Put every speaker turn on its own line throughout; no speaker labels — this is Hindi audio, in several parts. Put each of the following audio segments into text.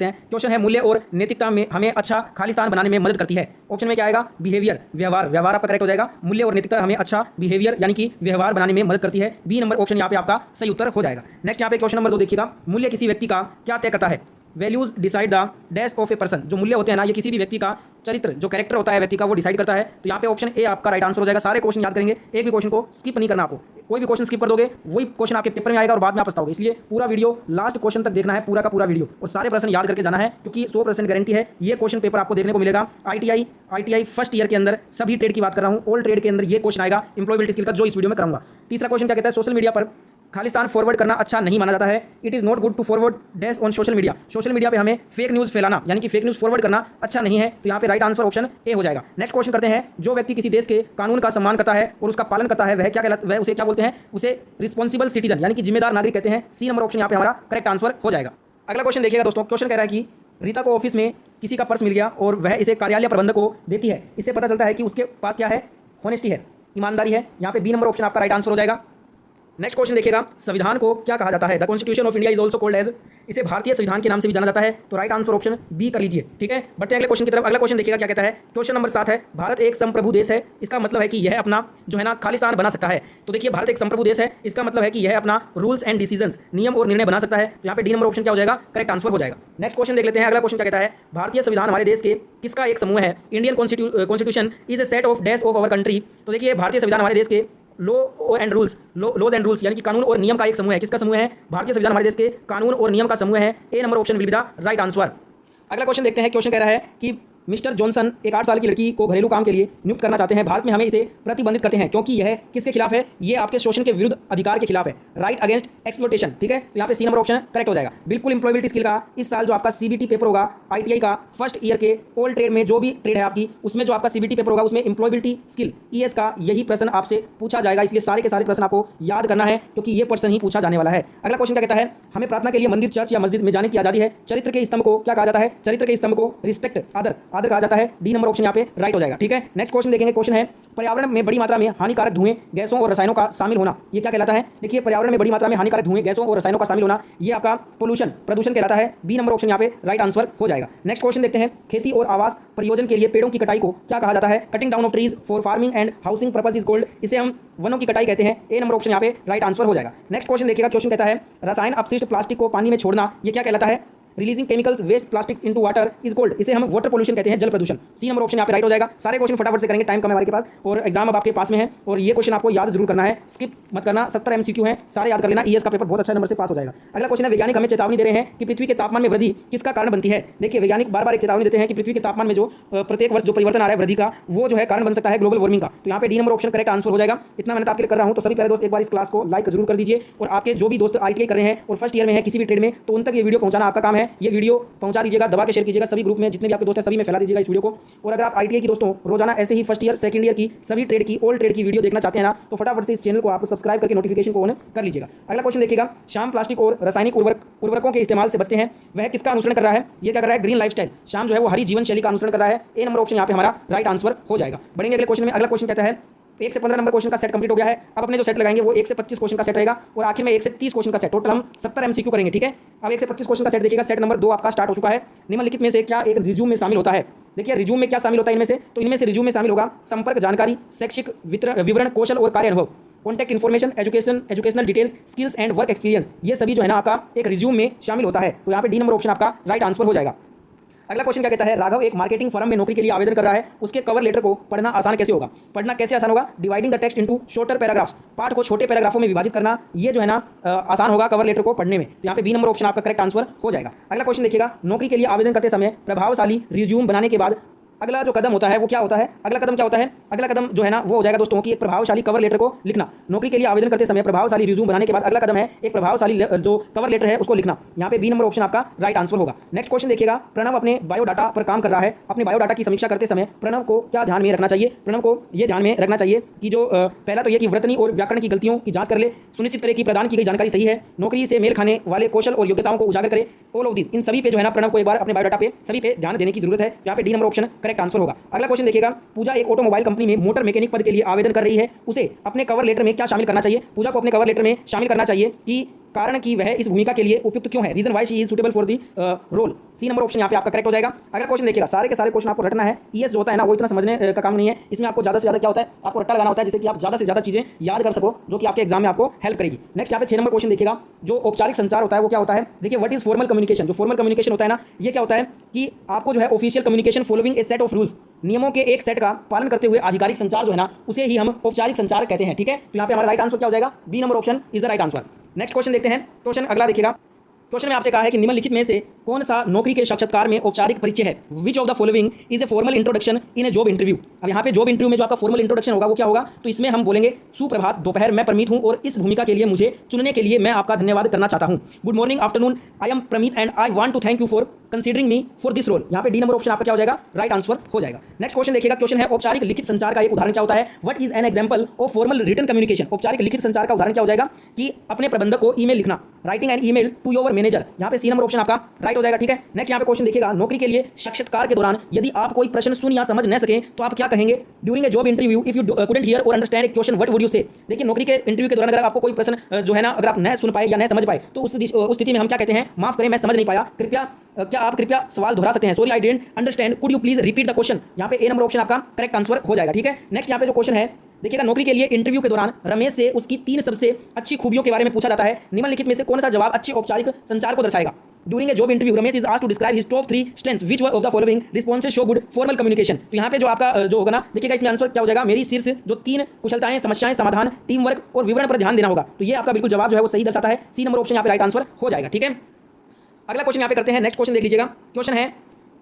देखते हैं। क्वेश्चन है मूल्य और नैतिकता में हमें अच्छा खालिस्तान बनाने में मदद करती है। ऑप्शन में क्या आएगा? बिहेवियर, व्यवहार। व्यवहार आपका करेक्ट हो जाएगा। मूल्य और नैतिकता हमें अच्छा बिहेवियर यानी कि व्यवहार बनाने में मदद करती है। बी नंबर ऑप्शन यहाँ पे आपका सही उत्तर हो जाएगा। नेक्स्ट यहाँ पे क्वेश्चन नंबर 2 देखिएगा। मूल्य किसी व्यक्ति का क्या तय करता है? Values decide the dash of a person. जो मूल्य होते हैं ना, ये किसी भी व्यक्ति का चरित्र, जो कैरेक्टर होता है व्यक्ति का, वो डिसाइड करता है। तो यहाँ पे ऑप्शन ए आपका राइट आंसर हो जाएगा। सारे क्वेश्चन याद करेंगे, एक भी क्वेश्चन को स्किप नहीं करना आपको। कोई भी क्वेश्चन स्किप कर दोगे वही क्वेश्चन आपके पेपर में आएगा और बाद में आप पछताओगे। इसलिए पूरा वीडियो लास्ट क्वेश्चन तक देखना है, पूरा का पूरा वीडियो, और सारे प्रश्न याद करके जाना है, क्योंकि 100% गारंटी है ये क्वेश्चन पेपर आपको देखने को मिलेगा। आईटीआई फर्स्ट ईयर के अंदर सभी ट्रेड की बात कर रहा हूँ, ऑल ट्रेड के अंदर ये क्वेश्चन आएगा एम्प्लॉयबिलिटी स्किल का, जो इस वीडियो में कराऊंगा। तीसरा क्वेश्चन क्या कहता है? सोशल मीडिया पर खालिस्तान फॉरवर्ड करना अच्छा नहीं माना जाता है। It is not good to forward dash on social media. Social media पे हमें फेक न्यूज़ फैलाना यानी कि फेक न्यूज़ फॉरवर्ड करना अच्छा नहीं है। तो यहाँ पे राइट आंसर ऑप्शन ए हो जाएगा। नेक्स्ट क्वेश्चन करते हैं। जो व्यक्ति किसी देश के कानून का सम्मान करता है और उसका पालन करता है वह क्या कहलाता है? वह उसे क्या बोलते हैं? उसे रिस्पॉन्सिबल सिटीजन यानी कि जिम्मेदार नागरिक कहते हैं। सी नंबर ऑप्शन यहाँ पे हमारा करेक्ट आंसर हो जाएगा। अगला क्वेश्चन देखिएगा दोस्तों। क्वेश्चन कह रहा है कि रीता को ऑफिस में किसी का पर्स मिल गया और वह इसे कार्यालय प्रबंधक को देती है। इससे पता चलता है कि उसके पास क्या है? हॉनेस्टी है, ईमानदारी है। यहाँ पे बी नंबर ऑप्शन आपका राइट आंसर हो जाएगा। नेक्स्ट क्वेश्चन देखिएगा। संविधान को क्या कहा जाता है? The constitution of India is also called as. इसे भारतीय संविधान के नाम से भी जाना जाता है। तो राइट आंसर ऑप्शन बी कर लीजिए। ठीक है, बढ़ते हैं अगले क्वेश्चन की तरफ। अगला क्वेश्चन देखिएगा क्या कहता है। क्वेश्चन नंबर 7 है। भारत एक संप्रभु देश है, इसका मतलब है कि यह अपना जो है ना खालिस्तान बना सकता है। तो देखिए, भारत एक संप्रभु देश है, इसका मतलब है कि यह अपना रूल्स एंड डिसीजंस, नियम और निर्णय बना सकता है। तो यहाँ पे डी नंबर ऑप्शन क्या हो जाएगा? करेक्ट आंसर हो जाएगा। नेक्स्ट क्वेश्चन देख लेते हैं। अगला क्वेश्चन क्या कहता है। भारतीय संविधान हमारे देश के किसका एक समूह है? Indian constitution is a set of dash of our country. तो देखिए, भारतीय संविधान हमारे देश के लॉज एंड रूल्स यानी कि कानून और नियम का एक समूह है। किसका समूह है? भारतीय संविधान हमारे देश के कानून और नियम का समूह है। A number option will be the right answer. अगला क्वेश्चन देखते हैं। क्वेश्चन कह रहा है कि मिस्टर जॉनसन एक 8 साल की लड़की को घरेलू काम के लिए नियुक्त करना चाहते हैं। भारत में हमें इसे प्रतिबंधित करते हैं क्योंकि यह किसके खिलाफ है? ये आपके शोषण के विरुद्ध अधिकार के खिलाफ है। Right against exploitation. ठीक है, तो यहाँ पे सी नंबर ऑप्शन करेक्ट हो जाएगा। बिल्कुल एम्प्लॉयबिलिटी स्किल का इस साल जो आपका सीबीटी पेपर होगा, आईटीआई का फर्स्ट ईयर के ऑल ट्रेड में जो भी ट्रेड है आपकी, उसमें जो आपका सीबीटी पेपर होगा उसमें एम्प्लॉयबिलिटी स्किल ईएस का यही प्रश्न आपसे पूछा जाएगा। इसलिए सारे के सारे प्रश्न आपको याद करना है, क्योंकि ये प्रश्न ही पूछा जाने वाला है। अगला क्वेश्चन क्या कहता है। हमें प्रार्थना के लिए मंदिर, चर्च या मस्जिद में जाने की आज़ादी है। चरित्र के स्तंभ को क्या कहा जाता है? चरित्र के स्तंभ को रिस्पेक्ट, आदर कहा जाता है। डी नंबर ऑप्शन यहाँ पे राइट हो जाएगा। ठीक है, नेक्स्ट क्वेश्चन देखेंगे। क्वेश्चन है पर्यावरण में बड़ी मात्रा में हानिकारक धुएं, गैसों और रसायनों का शामिल होना, ये क्या कहलाता है? देखिए, पर्यावरण में बड़ी मात्रा में हानिकारक धुएं, गैसों और रसायनों का शामिल होना, ये आपका प्रदूषण कहलाता है। बी नंबर ऑप्शन यहाँ पे राइट आंसर हो जाएगा। नेक्स्ट क्वेश्चन देखते हैं। खेती और आवास प्रयोजन के लिए पेड़ों की कटाई को क्या कहा जाता है? Cutting down of trees for farming and housing purpose is called. इसे हम वनों की कटाई कहते हैं। ए नंबर ऑप्शन यहाँ पे राइट आंसर हो जाएगा। नेक्स्ट क्वेश्चन देखिएगा। क्वेश्चन कहता है रसायन अपशिष्ट प्लास्टिक को पानी में छोड़ना, ये क्या कहलाता है? Releasing chemicals waste plastics into water is called. इसे हम वाटर पोल्यूशन कहते हैं, जल प्रदूषण। सी नंबर ऑप्शन यहाँ पे राइट हो जाएगा। सारे क्वेश्चन फटाफट से करेंगे, टाइम कम है हमारे पास और एग्जाम अब आपके पास में है, और ये क्वेश्चन आपको याद जरूर करना है, स्किप मत करना। 70 MCQ है, सारे याद कर लेना। ईएस का पेपर बहुत अच्छा नंबर से पास हो जाएगा। अगला क्वेश्चन है। वैज्ञानिक हमें चेतावनी दे रहे हैं कि पृथ्वी के तापमान में वृद्धि किसका कारण बनती है? देखिए, वैज्ञानिक बार बार एक चेतावनी देते हैं कि पृथ्वी के तापमान में जो प्रत्येक वर्ष जो परिवर्तन आ रहा है वृद्धि का, वो जो है कारण बन सकता है ग्लोबल वार्मिंग का। तो यहाँ पे D number option correct answer हो जाएगा। इतना मैंने आपके लिए कर रहा हूँ, तो सभी प्यारे दोस्त एक बार इस क्लास को लाइक जरूर कर दीजिए, और आपके जो भी दोस्त आईटीआई कर रहे हैं और फर्स्ट ईयर में है किसी भी ट्रेड में, तो उन तक ये वीडियो पहुंचाना आपका काम है। ये वीडियो पहुंचा दीजिएगा, दबा के शेयर कीजिएगा सभी ग्रुप में, जितने भी आपके दोस्त हैं सभी में फैला दीजिएगा इस वीडियो को। और अगर आप आईटीआई की दोस्तों रोजाना ऐसे ही फर्स्ट ईयर सेकंड ईयर की सभी ट्रेड की ऑल ट्रेड की वीडियो देखना चाहते हैं ना, तो फटाफट से इस चैनल को आप सब्सक्राइब करके नोटिफिकेशन को ऑन कर लीजिएगा। अगला क्वेश्चन देखिएगा। श्याम प्लास्टिक और रासायनिक उर्वरकों के इस्तेमाल से बचते हैं, वह किसका अनुसरण कर रहा है? ये क्या कर रहा है? Green lifestyle. श्याम जो है वो हरी जीवन शैली का अनुसरण कर रहा है। ए नंबर ऑप्शन यहाँ पे हमारा राइट आंसर हो जाएगा। बढ़ेंगे अगले क्वेश्चन में। अगला क्वेश्चन कहता है 1 से 15 नंबर क्वेश्चन का सेट कंप्लीट हो गया है। अब अपने जो सेट लगाएंगे वो 1 से 25 क्वेश्चन का सेट रहेगा, और आखिर में 1 से 30 क्वेश्चन का सेट। टोटल हम 70 MCQ करेंगे। ठीक है, अब 1 से 25 क्वेश्चन का सेट देखिएगा। सेट नंबर 2 आपका स्टार्ट हो चुका है। निम्नलिखित में से क्या एक रिज्यूम में शामिल होता है? देखिए, रिज्यूम में क्या शामिल होता है इनमें से? तो इनमें से रिज्यूम में शामिल होगा संपर्क जानकारी, शैक्षिक विवरण, कौशल और कार्य अनुभव, contact information, educational details, skills and work experience. ये सभी जो है ना आपका एक रिज्यूम में शामिल होता है। तो यहाँ पे डी नंबर ऑप्शन आपका राइट आंसर हो जाएगा। अगला क्वेश्चन क्या कहता है। राघव एक मार्केटिंग फर्म में नौकरी के लिए आवेदन कर रहा है, उसके कवर लेटर को पढ़ना आसान कैसे होगा? पढ़ना कैसे आसान होगा? Dividing the text into shorter paragraphs. पाठ को छोटे पैराग्राफों में विभाजित करना, ये जो है ना आसान होगा कवर लेटर को पढ़ने में। तो यहाँ पे बी नंबर ऑप्शन आपका करेक्ट आंसर हो जाएगा। अगला क्वेश्चन देखिएगा। नौकरी के लिए आवेदन करते समय प्रभावशाली रिज्यूम बनाने के बाद अगला जो कदम होता है वो क्या होता है? अगला कदम क्या होता है? अगला कदम जो है ना वो हो जाएगा दोस्तों कि एक प्रभावशाली कवर लेटर को लिखना। नौकरी के लिए आवेदन करते समय प्रभावशाली रिज्यूम बनाने के बाद अगला कदम है एक प्रभावशाली जो कवर लेटर है उसको लिखना। यहाँ पे बी नंबर ऑप्शन आपका राइट आंसर होगा। नेक्स्ट क्वेश्चन देखिएगा। प्रणव अपने बायोडाटा पर काम कर रहा है। अपने बायोडाटा की समीक्षा करते समय प्रणव को क्या ध्यान में रखना चाहिए? प्रणव को ये ध्यान में रखना चाहिए कि जो पहला तो ये कि वर्तनी और व्याकरण की गलतियों की जांच कर ले, सुनिश्चित करे कि प्रदान की गई जानकारी सही है, नौकरी से मेल खाने वाले कौशल और योग्यताओं को उजागर करे। ऑल ऑफ दिस, इन सभी पे जो है ना प्रणव को एक बार अपने बायोडाटा पे सभी पे ध्यान देने की जरूरत है। यहाँ पे D number option correct answer होगा। अगला क्वेश्चन देखिएगा। पूजा एक ऑटोमोबाइल कंपनी में मोटर मैकेनिक पद के लिए आवेदन कर रही है, उसे अपने कवर लेटर में क्या शामिल करना चाहिए? पूजा को अपने कवर लेटर में शामिल करना चाहिए कि कारण कि वह इस भूमिका के लिए उपयुक्त क्यों है, reason why she is suitable for the role. C number option यहाँ पे आपका करेक्ट हो जाएगा। अगर क्वेश्चन देखिएगा, सारे के सारे क्वेश्चन आपको रटना है। ईएस जो होता है ना वो इतना समझने का काम नहीं है, इसमें आपको ज़्यादा से ज़्यादा क्या होता है, आपको रट्टा लगाना होता है जिससे कि आप ज़्यादा से ज़्यादा चीज़ें याद कर सको, जो कि आपके एग्जाम में आपको हेल्प करेगी। नेक्स्ट यहाँ पे 6 नंबर क्वेश्चन देखिएगा, जो औपचारिक संचार होता है वो क्या होता है। देखिए व्हाट इज फॉर्मल कम्युनिकेशन। जो फॉर्मल कम्युनिकेशन होता है ना, ये क्या होता है कि आपको जो है official communication following A set of rules, नियमों के एक सेट का पालन करते हुए आधिकारिक संचार जो है ना, उसे ही हम औपचारिक संचार कहते हैं। ठीक है, तो यहाँ पे हमारा राइट आंसर क्या हो जाएगा, B number option is the right answer. Next question देखते हैं। क्वेश्चन अगला देखिएगा। क्वेश्चन में आपसे कहा है कि निम्नलिखित में से कौन सा नौकरी के साक्षात्कार में औपचारिक परिचय है। विच of the following is a formal introduction in A job interview. अब यहाँ पे जॉब इंटरव्यू में जो आपका फॉर्मल इंट्रोडक्शन होगा वो क्या होगा, तो इसमें हम बोलेंगे सुप्रभात, दोपहर, मैं प्रमीत हूँ और इस भूमिका के लिए मुझे चुनने के लिए मैं आपका धन्यवाद करना चाहता हूँ। Good morning, afternoon, I am Pramit and I want to thank you for considering me for this role. यहाँ पे डी नंबर ऑप्शन आपका क्या हो जाएगा, राइट आंसर हो जाएगा। नेक्स्ट क्वेश्चन देखिएगा। क्वेश्चन है औपचारिक लिखित संचार का एक उदाहरण क्या होता है। What is an example of formal written communication. औपचारिक लिखित संचार का उदाहरण क्या हो जाएगा कि अपने प्रबंधक को ईमेल लिखना, writing an email to your manager. यहाँ पे सी नंबर ऑप्शन आपका राइट हो जाएगा। ठीक है, नेक्स्ट यहाँ पे क्वेश्चन देखिएगा। नौकरी के लिए साक्षात्कार के दौरान यदि आप कोई प्रश्न सुन या समझ न सकें तो आप क्या कहेंगे। During a job interview if you couldn't hear or understand a question what would you say. देखिए नौकरी के इंटरव्यू के दौरान अगर आपको कोई प्रश्न जो है ना, अगर आप न सुन पाए या न समझ पाए तो उस स्थिति में हम क्या कहते हैं, माफ करें मैं समझ नहीं पाया, कृपया क्या आप कृपया सवाल दोहरा सकते हैं, sorry I didn't understand, could you please repeat the question. यहाँ पे ए नंबर ऑप्शन आपका करेक्ट आंसर हो जाएगा। ठीक है, नेक्स्ट यहाँ पे जो क्वेश्चन है देखिएगा। नौकरी के लिए इंटरव्यू के दौरान रमेश से उसकी 3 सबसे अच्छी खूबियों के बारे में पूछा जाता है। निम्नलिखित में से कौन सा जवाब अच्छे औपचारिक संचार को दर्शाएगा। During a job interview Ramesh is asked to describe his top 3 strengths which of the following responses show good formal communication. तो यहाँ पे जो आपका जो होगा ना, देखिएगा इसमें आंसर क्या हो जाएगा, मेरी शीर्ष जो 3 कुशलताएं, समस्याएं, समाधान, टीम वर्क और विवरण पर ध्यान देना होगा। तो ये आपका बिल्कुल जवाब जो है वो सही दर्शाता है। सी नंबर ऑप्शन यहाँ पे राइट आंसर हो जाएगा। ठीक है, अगला क्वेश्चन यहाँ पे करते हैं। नेक्स्ट क्वेश्चन देख लीजिएगा। क्वेश्चन है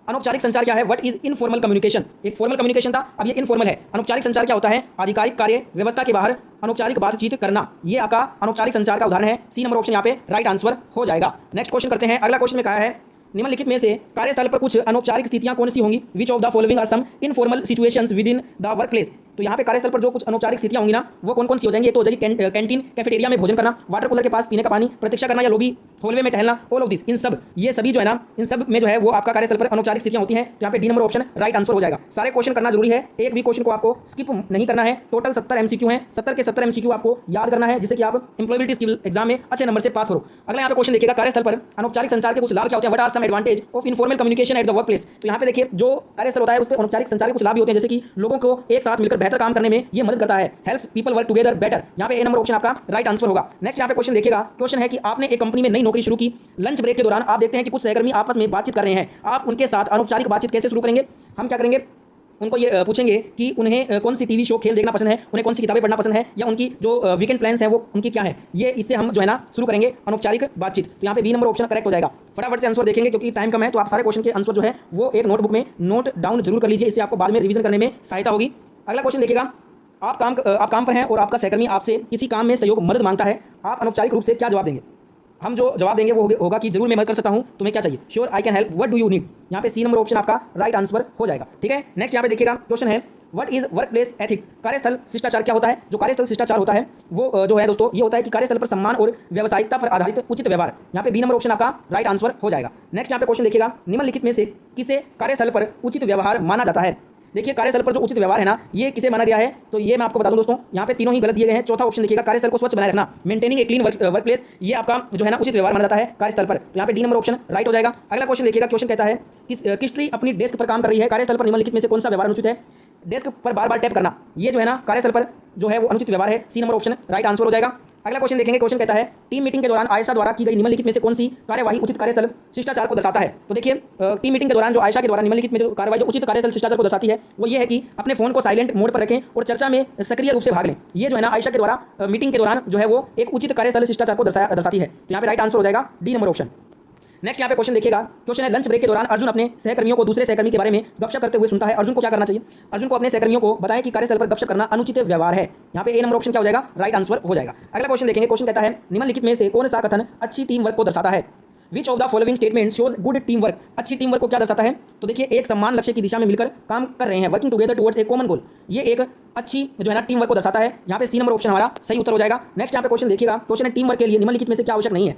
अनौपचारिक संचार क्या है। What is informal communication. एक फॉर्मल कम्युनिकेशन था, अब ये इनफॉर्मल है। अनौपचारिक संचार क्या होता है, आधिकारिक कार्य व्यवस्था के बाहर अनौपचारिक बातचीत करना। ये आपका अनौपचारिक संचार का उदाहरण है। सी नंबर ऑप्शन यहाँ पे राइट आंसर हो जाएगा। नेक्स्ट क्वेश्चन करते हैं। अगला क्वेश्चन में कहा है निम्नलिखित में से कार्यस्थल पर कुछ अनौपचारिक स्थितियां कौन सी होंगी। Which of the following are some informal situations within the workplace. तो यहाँ पे कार्यस्थल पर जो कुछ अनौपचारिक स्थितियां होंगी ना, वो कौन कौन सी हो जाएंगी। एक तो हो जाएगी कैंटीन, कैफेटेरिया में भोजन करना, वाटर कूलर के पास पीने का पानी, प्रतीक्षा करना या लॉबी हॉलवे में टहलना, ऑल ऑफ दिस, इन सब, ये सभी जो है ना, इन सब में जो है वो आपका कार्यस्थल पर अनौपचारिक स्थितियां होती हैं। तो यहाँ पे D number option right answer हो जाएगा। सारे क्वेश्चन करना जरूरी है, एक भी क्वेश्चन को आपको स्किप नहीं करना है। टोटल 70 एमसीक्यू हैं, 70 के 70 एमसीक्यू आपको याद करना है, जिससे कि आप एम्प्लॉयबिलिटी स्किल एग्जाम में अच्छे नंबर से पास करो। अगला यहाँ पे क्वेश्चन देखिएगा। कार्यस्थल पर अनौपचारिक संचार के कुछ लाभ क्या होते हैं। What are some advantage of informal communication at the workplace. तो यहाँ पे देखिए जो कार्यस्थल होता है उस पर अनौपचारिक संचार के कुछ लाभ भी होते हैं, जैसे कि लोगों को एक साथ मिलकर बेहतर काम करने में ये मदद करता है। Helps people work together better. यहाँ पे ए नंबर ऑप्शन आपका राइट आंसर होगा। नेक्स्ट यहाँ पे क्वेश्चन देखिएगा। क्वेश्चन है कि आपने एक कंपनी में नई नौकरी शुरू की, लंच ब्रेक के दौरान आप देखते हैं कि कुछ सहकर्मी आपस में बातचीत कर रहे हैं, आप उनके साथ अनौपचारिक बातचीत कैसे शुरू करेंगे। हम क्या करेंगे, उनको ये पूछेंगे कि उन्हें कौन सी टीवी शो, खेल देखना पसंद है, उन्हें कौन सी किताबें पढ़ना पसंद है, या उनकी जो वीकेंड प्लान्स हैं वो उनकी क्या है। ये इससे हम जो है ना शुरू करेंगे अनौपचारिक बातचीत। तो यहाँ पे बी नंबर ऑप्शन करेक्ट हो जाएगा। फटाफट से आंसर देखेंगे क्योंकि टाइम कम है, तो आप सारे क्वेश्चन के आंसर जो है वो एक नोटबुक में नोट डाउन जरूर कर लीजिए, इससे आपको बाद में रिवीजन करने में सहायता होगी। अगला क्वेश्चन देखिएगा। आप काम पर हैं और आपका सहकर्मी आपसे किसी काम में सहयोग मदद मांगता है, आप अनौपचारिक रूप से क्या जवाब देंगे। हम जो जवाब देंगे वो होगा कि जरूर मैं मदद कर सकता हूं, तुम्हें क्या चाहिए, sure I can help, what do you need. यहाँ पे सी नंबर ऑप्शन आपका राइट आंसर हो जाएगा। ठीक है, नेक्स्ट यहाँ पे देखिएगा। क्वेश्चन है what is work place ethic. कार्यस्थल शिष्टाचार क्या होता है। जो कार्यस्थल शिष्टाचार होता है वो जो है दोस्तों, ये होता है कि कार्यस्थल पर सम्मान और व्यावसायिकता पर आधारित उचित व्यवहार। यहाँ पे बी नंबर ऑप्शन आपका राइट आंसर हो जाएगा। नेक्स्ट यहाँ पे क्वेश्चन देखिएगा। निम्नलिखित में से किसे कार्यस्थल पर उचित व्यवहार माना जाता है। देखिए कार्यस्थल पर जो उचित व्यवहार है ना, ये किसे माना गया है, तो ये मैं आपको बता दूं दोस्तों, यहाँ पे तीनों ही गलत दिए गए हैं। चौथा ऑप्शन देखिएगा, कार्यस्थल को स्वच्छ बनाए रखना, maintaining a clean work place, ये आपका जो है ना उचित व्यवहार माना जाता है कार्यस्थल पर। तो यहाँ पे डी नंबर ऑप्शन राइट हो जाएगा। अगला क्वेश्चन देखिएगा। क्वेश्चन कहता है किस ट्री अपनी डेस्क पर काम कर रही है, कार्यस्थल पर निम्नलिखित में से कौन सा व्यवहार अनुचित है। डेस्क पर बार बार टैप करना, ये जो है ना कार्यस्थल पर जो है वो अनुचित व्यवहार है। C number option right answer हो जाएगा। अगला क्वेश्चन देखेंगे। क्वेश्चन कहता है टीम मीटिंग के दौरान आयशा द्वारा की गई निम्नलिखित में से कौन सी कार्यवाही उचित कार्यस्थल शिष्टाचार को दर्शाता है। तो देखिए टीम मीटिंग के दौरान जो आयशा के द्वारा निम्नलिखित में जो कार्यवाही जो उचित कार्यस्थल शिष्टाचार को दर्शाती है वो ये है कि अपने फोन को साइलेंट मोड पर रखें और चर्चा में सक्रिय रूप से भाग लें। ये जो है ना आयशा के द्वारा मीटिंग के दौरान जो है वो एक उचित कार्यस्थल शिष्टाचार को दर्शाती है। तो यहाँ पे राइट आंसर हो जाएगा डी नंबर ऑप्शन। नेक्स्ट यहाँ पे क्वेश्चन देखिएगा। क्वेश्चन है लंच ब्रेक के दौरान अर्जुन अपने सहकर्मियों को दूसरे सहकर्मी के बारे में गपशप करते हुए सुनता है, अर्जुन को क्या करना चाहिए। अर्जुन को अपने सहकर्मियों को बताएं कि कार्यस्थल पर गपशप करना अनुचित व्यवहार है। यहाँ पे ए नंबर ऑप्शन क्या हो जाएगा, राइट आंसर हो जाएगा। अगला क्वेश्चन देखेंगे। क्वेश्चन कहता है निम्नलिखित में से कौन सा कथन अच्छी टीम वर्क को दर्शाता है। विच of the following statement shows good team work. अच्छी टीम वर्क को क्या दर्शाता है, तो देखिए एक समान लक्ष्य की दिशा में मिलकर काम कर रहे हैं, working together towards a common goal, ये एक अच्छी जो है ना टीम वर्क को दर्शाता है। यहाँ पे सी नंबर ऑप्शन हमारा सही उत्तर हो जाएगा। नेक्स्ट यहाँ पे क्वेश्चन देखिएगा। क्वेश्चन है टीम वर्क के लिए निम्नलिखित में से क्या आवश्यक नहीं है।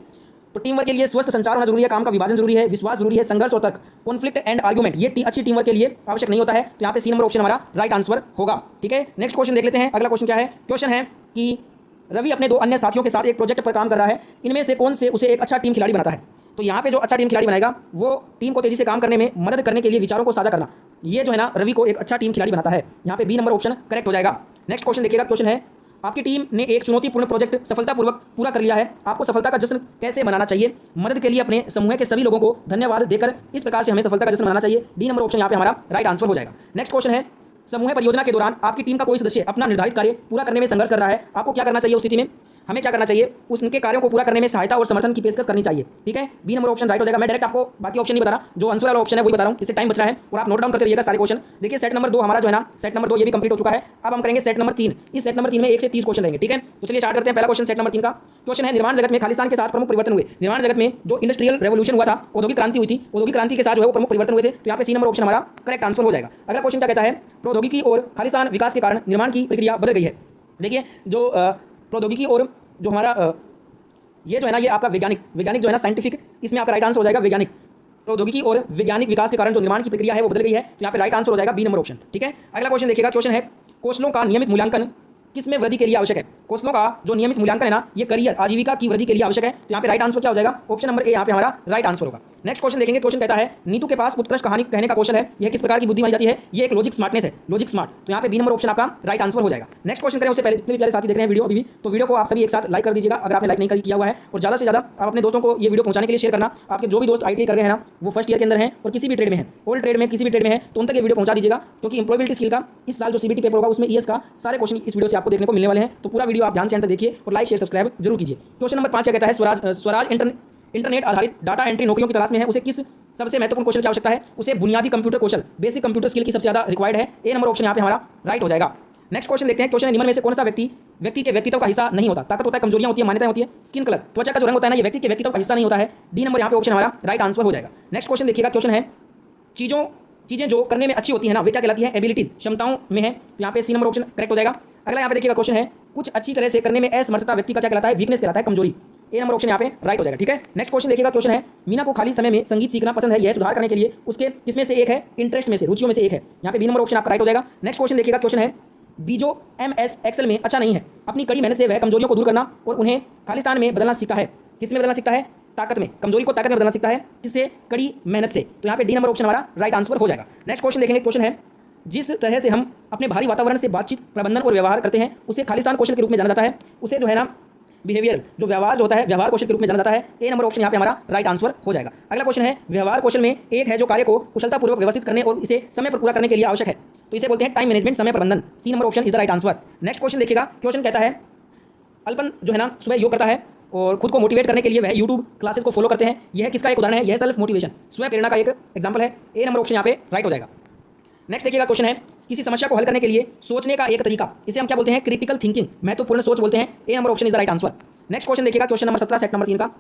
तो टीम वर्क के लिए स्वस्थ संचार होना जरूरी है, काम का विभाजन जरूरी है, विश्वास जरूरी है, संघर्ष और तर्क, कॉन्फ्लिक्ट एंड आर्गुमेंट, ये अच्छी टीम वर्क के लिए आवश्यक नहीं होता है। तो यहाँ पे सी नंबर ऑप्शन हमारा राइट आंसर होगा। ठीक है, नेक्स्ट क्वेश्चन देख लेते हैं। अगला क्वेश्चन क्या है। क्वेश्चन है कि रवि अपने 2 अन्य साथियों के साथ एक प्रोजेक्ट पर काम कर रहा है, इनमें से कौन से उसे एक अच्छा टीम खिलाड़ी बनाता है। तो यहाँ पे जो अच्छा टीम खिलाड़ी बनाएगा वो टीम को तेजी से काम करने में मदद करने के लिए विचारों को साझा करना, ये जो है ना रवि को एक अच्छा टीम खिलाड़ी बनाता है। यहाँ पे बी नंबर ऑप्शन करेक्ट हो जाएगा। नेक्स्ट क्वेश्चन देखिएगा, क्वेश्चन है आपकी टीम ने एक चुनौतीपूर्ण प्रोजेक्ट सफलतापूर्वक पूरा कर लिया है, आपको सफलता का जश्न कैसे मनाना चाहिए। मदद के लिए अपने समूह के सभी लोगों को धन्यवाद देकर इस प्रकार से हमें सफलता का जश्न मनाना चाहिए। डी नंबर ऑप्शन यहाँ पे हमारा राइट आंसर हो जाएगा। नेक्स्ट क्वेश्चन है समूह परियोजना के दौरान आपकी टीम का कोई सदस्य अपना निर्धारित कार्य पूरा करने में संघर्ष कर रहा है, आपको क्या करना चाहिए उस स्थिति में। हमें क्या करना चाहिए, उनके कार्यों को पूरा करने में सहायता और समर्थन की पेशकश करनी चाहिए। ठीक है, बी नंबर ऑप्शन राइट हो जाएगा। मैं डायरेक्ट आपको बाकी ऑप्शन नहीं बता रहा, जो आंसर वाला ऑप्शन है वही बता रहा हूँ, इससे टाइम बच रहा है और आप नोट डाउन करके रहिएगा सारे क्वेश्चन। देखिए सेट नंबर 2 हमारा जो है ना, सेट नंबर 2 ये भी कंप्लीट हो चुका है। अब हम करेंगे सेट नंबर 3। इस सेट नंबर 3 में 1 से 30 क्वेश्चन रहेंगे। ठीक है, तो चलिए स्टार्ट करते हैं। पहला क्वेश्चन सेट नंबर 3 का क्वेश्चन है निर्माण जगत में खालिस्तान के साथ प्रमुख परिवर्तन हुए। निर्माण जगत में जो इंडस्ट्रियल रेवोल्यूशन हुआ था, औद्योगिक क्रांति हुई थी, औद्योगिक क्रांति के साथ जो है वो प्रमुख परिवर्तन हुए थे। तो यहाँ पे सी नंबर ऑप्शन हमारा करेक्ट आंसर हो जाएगा। अगला क्वेश्चन क्या कहता है, प्रौद्योगिकी और खालिस्तान विकास के कारण निर्माण की प्रक्रिया बदल गई है। देखिए जो प्रौद्योगिकी और जो हमारा ये जो है ना, ये आपका वैज्ञानिक जो है ना साइंटिफिक, इसमें आपका राइट आंसर हो जाएगा वैज्ञानिक। प्रौद्योगिकी और वैज्ञानिक विकास के कारण जो निर्माण की प्रक्रिया है वो बदल गई है, तो यहाँ पे राइट आंसर हो जाएगा बी नंबर ऑप्शन। ठीक है, अगला क्वेश्चन देखिएगा, क्वेश्चन है कौशलों का नियमित मूल्यांकन किस में वृद्धि के लिए आवश्यक है। कौशलों का जो नियमित मूल्यांकन है ना, ये करियर आजीविका की वृद्धि के लिए आवश्यक है। तो यहाँ पे राइट आंसर क्या हो जाएगा, ऑप्शन नंबर ए यहाँ पे हमारा राइट आंसर होगा। नेक्स्ट क्वेश्चन देखेंगे, क्वेश्चन कहता है नीतू के पास उत्कृष्ट कहानी कहने का कौशल है, यह किस प्रकार की बुद्धि मानी जाती है। ये एक लॉजिक स्मार्टनेस है, लॉजिक स्मार्ट। तो यहाँ पे बी नंबर ऑप्शन आपका राइट आंसर हो जाएगा। नेक्स्ट क्वेश्चन करें उससे पहले जितने भी प्यारे साथी देख रहे हैं वीडियो अभी भी, तो वीडियो को आप सभी एक साथ लाइक कर दीजिएगा अगर आपने लाइक नहीं किया हुआ है, और ज़्यादा से ज़्यादा आप अपने दोस्तों को ये वीडियो पहुंचाने के लिए शेयर करना। आपके जो भी दोस्त ITI कर रहे हैं ना, वो फर्स्ट ईयर के अंदर हैं और किसी भी ट्रेड में है, ऑल ट्रेड में किसी भी ट्रेड में है, तो उन तक ये वीडियो पहुंचा दीजिएगा, क्योंकि एम्प्लॉयबिलिटी स्किल का इस साल जो CBT पेपर होगा उसमें ES का सारे क्वेश्चन इस वीडियो से आपको देखने को मिलने वाले हैं। तो पूरा वीडियो आप ध्यान से अंत देखिए और लाइक शेयर सब्सक्राइब जरूर कीजिए। क्वेश्चन नंबर 5 क्या कहता है, स्वराज इंटरनेट आधारित डाटा एंट्री नौकरियों की तलाश में है, उसे किस सबसे महत्वपूर्ण कौशल की आवश्यकता है। उसे बुनियादी कंप्यूटर कौशल, बेसिक कंप्यूटर स्किल की सबसे ज्यादा रिक्वायर्ड है। ए नंबर ऑप्शन यहाँ पे हमारा राइट हो जाएगा। नेक्स्ट क्वेश्चन देखते हैं, क्वेश्चन निम्न में से कौन सा व्यक्ति के व्यक्तित्व का हिस्सा नहीं होता। ताकत होता है, कमजोरियां होती है, मान्यताएं होती है। स्किन कलर, त्वचा का जो रंग होता है ना, ये व्यक्ति के व्यक्तित्व का हिस्सा नहीं होता है। डी नंबर यहाँ पे ऑप्शन हमारा राइट आंसर हो जाएगा। नेक्स्ट क्वेश्चन देखिएगा, क्वेश्चन है चीजें जो करने में अच्छी होती है ना, वे क्या कहलाती है, एबिलिटीज, क्षमताओं में है। तो यहाँ पे सी नंबर ऑप्शन करेक्ट हो जाएगा। अगला यहाँ पे देखिएगा, क्वेश्चन है कुछ अच्छी तरह से करने में असमर्थता व्यक्ति का क्या कहलाता है, वीकनेस कहलाता है, कमजोरी। ए नंबर ऑप्शन यहाँ पे राइट हो जाएगा। ठीक है, नेक्स्ट क्वेश्चन देखिएगा, क्वेश्चन है मीना को खाली समय में संगीत सीखना पसंद है, यह सुधार करने के लिए उसके किसमें से एक है, इंटरेस्ट में से, रुचियों में से एक है। यहाँ पे बी नंबर ऑप्शन आपका राइट हो जाएगा। नेक्स्ट क्वेश्चन देखिएगा, क्वेश्चन है बीजो MS एक्सेल में अच्छा नहीं है, अपनी कड़ी मेहनत से वह कमजोरियों को दूर करना और उन्हें खालिस्तान में बदलना सीखा है। किस में बदलना सीखता है, ताकत में, कमजोरी को ताकत में बदलना सीखता है, किससे, कड़ी मेहनत से। तो यहाँ पे डी नंबर ऑप्शन हमारा राइट आंसर हो जाएगा। नेक्स्ट क्वेश्चन देखेंगे, क्वेश्चन है जिस तरह से हम अपने भारी वातावरण से बातचीत, प्रबंधन और व्यवहार करते हैं उसे खालिस्तान कौशल के रूप में जाना जाता है। उसे जो है ना बिहेवियर, जो व्यवहार जो होता है, व्यवहार कौशल के रूप में जाना जाता है। ए नंबर ऑप्शन यहाँ पे हमारा राइट आंसर हो जाएगा। अगला क्वेश्चन है व्यवहार कौशल में एक है जो कार्य को कुशलतापूर्वक व्यवस्थित करने और इसे समय पर पूरा करने के लिए आवश्यक है, तो इसे बोलते हैं टाइम मैनेजमेंट, समय प्रबंधन। C number option is the right answer. Next question देखिएगा, क्वेश्चन कहता है अल्पन जो है ना सुबह योग करता है और खुद को मोटिवेट करने के लिए वह YouTube क्लासेस को फॉलो करते हैं, यह किसका एक उदाहरण है, यह सेल्फ मोटिवेशन, स्वयं प्रेरणा का एक एग्जाम्पल है। ए नंबर ऑप्शन यहाँ पे राइट हो जाएगा। नेक्स्ट देखिएगा, क्वेश्चन है किसी समस्या को हल करने के लिए सोचने का एक तरीका, इसे हम क्या बोलते हैं, क्रिटिकल थिंकिंग, महत्वपूर्ण सोच बोलते हैं। A number option is the right answer. Next question देखिएगा, क्वेश्चन नंबर 17 सेट नंबर 3 का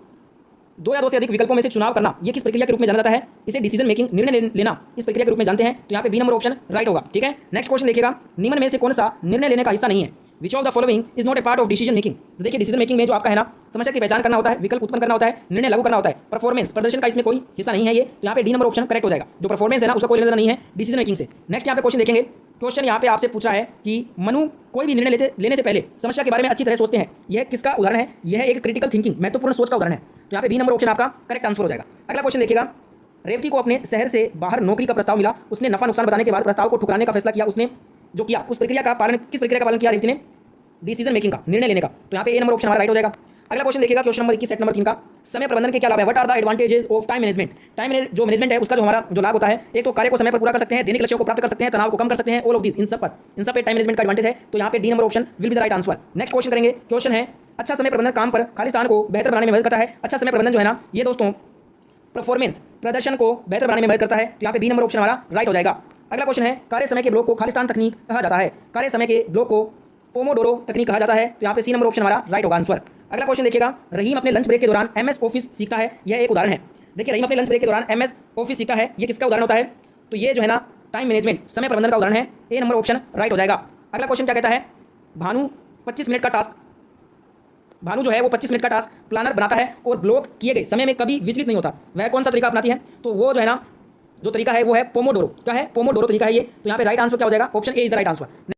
2 या 2 से अधिक विकल्पों में से चुनाव करना, यह किस प्रक्रिया के रूप में जाना जाता है, इसे डिसीजन मेकिंग, निर्णय लेना, इस प्रक्रिया के रूप में जानते हैं। तो यहाँ पे बी नंबर ऑप्शन राइट होगा। ठीक है, नेक्स्ट क्वेश्चन देखिएगा निम्न में से कौन सा निर्णय लेने का हिस्सा नहीं है, विच of the following is not a part of decision making. तो देखिए डिसीजन मेकिंग में जो आपका है ना, समस्या की पहचान करना होता है, विकल्प उत्पन्न करना होता है, निर्णय लागू करना होता है, परफॉर्मेंस, प्रदर्शन का इसमें कोई हिस्सा नहीं है। ये तो यहाँ पे डी नंबर ऑप्शन करेक्ट हो जाएगा। जो परफॉर्मेंस है ना, उसका कोई लेना नहीं है डिसीजन मेकिंग से। नेक्स्ट यहाँ पे क्वेश्चन देखेंगे, क्वेश्चन यहाँ पे आपसे पूछा है कि मनु कोई भी निर्णय लेने से पहले समस्या के बारे में अच्छी तरह सोचते हैं, यह किसका उदाहरण है, यह एक क्रिटिकल थिंकिंग, महत्वपूर्ण सोच का उदाहरण है। तो यहाँ पे बी नंबर ऑप्शन आपका करेक्ट आंसर हो जाएगा। अगला क्वेश्चन देखिएगा, रेवती को अपने शहर से बाहर नौकरी का प्रस्ताव मिला, उसने नफा नुकसान बताने के बाद प्रस्ताव को ठुकराने का फैसला किया, उसने जो किया उस प्रक्रिया का पालन, किस प्रक्रिया का पालन किया रेवती ने, डिसीजन मेकिंग का, निर्णय लेने का। तो यहाँ पे ए नंबर ऑप्शन हमारा राइट हो जाएगा। अगला क्वेश्चन देखिएगा, क्वेश्चन नंबर 21 सेट नंबर 3 का समय प्रबंधन के क्या लाभ है, what are the advantages of time management. जो मैनेजमेंट है उसका जो हमारा जो लाभ होता है, एक तो कार्य को समय पर पूरा कर सकते हैं, दैनिक लक्ष्यों को प्राप्त कर सकते हैं, तनाव को कम कर सकते हैं, ऑल ऑफ दिस, इन सब पे टाइम मैनेजमेंट का एडवांटेज है। तो यहाँ पे D number option will be the right answer. Next question करेंगे, क्वेश्चन है अच्छा समय प्रबंधन काम पर खालिस्तान को बेहतर बनाने में मदद करता है। अच्छा समय प्रबंधन जो है ना, ये दोस्तों परफॉर्मेंस, प्रदर्शन को बेहतर बनाने में मदद करता है। तो यहाँ पे बी नंबर ऑप्शन हमारा राइट हो जाएगा। अगला क्वेश्चन है कार्य समय के ब्लॉक को खालिस्तान तकनीक कहा जाता है, कार्य समय के ब्लॉक को पोमोडोरो तकनीक कहा जाता है। तो यहाँ पे सी नंबर ऑप्शन हमारा राइट होगा आंसर। अगला क्वेश्चन देखिएगा, रहीम अपने लंच ब्रेक के दौरान MS ऑफिस सीखता है, यह एक उदाहरण है। देखिए रहीम अपने लंच ब्रेक के दौरान MS ऑफिस सीखता है, ये किसका उदाहरण होता है, तो ये जो है ना टाइम मैनेजमेंट, समय प्रबंधन का उदाहरण है। ए नंबर ऑप्शन राइट हो जाएगा। अगला क्वेश्चन क्या कहता है, भानु 25 मिनट का टास्क, भानु जो है वो 25 मिनट का टास्क प्लानर बनाता है और ब्लॉक किए गए समय में कभी विचलित नहीं होता, वह कौन सा तरीका अपनाती है, तो वो जो है ना जो तरीका है वो है पोमोडोरो। क्या है, पोमोडोरो तरीका है ये। तो यहाँ पे राइट आंसर क्या हो जाएगा, option A is the right answer.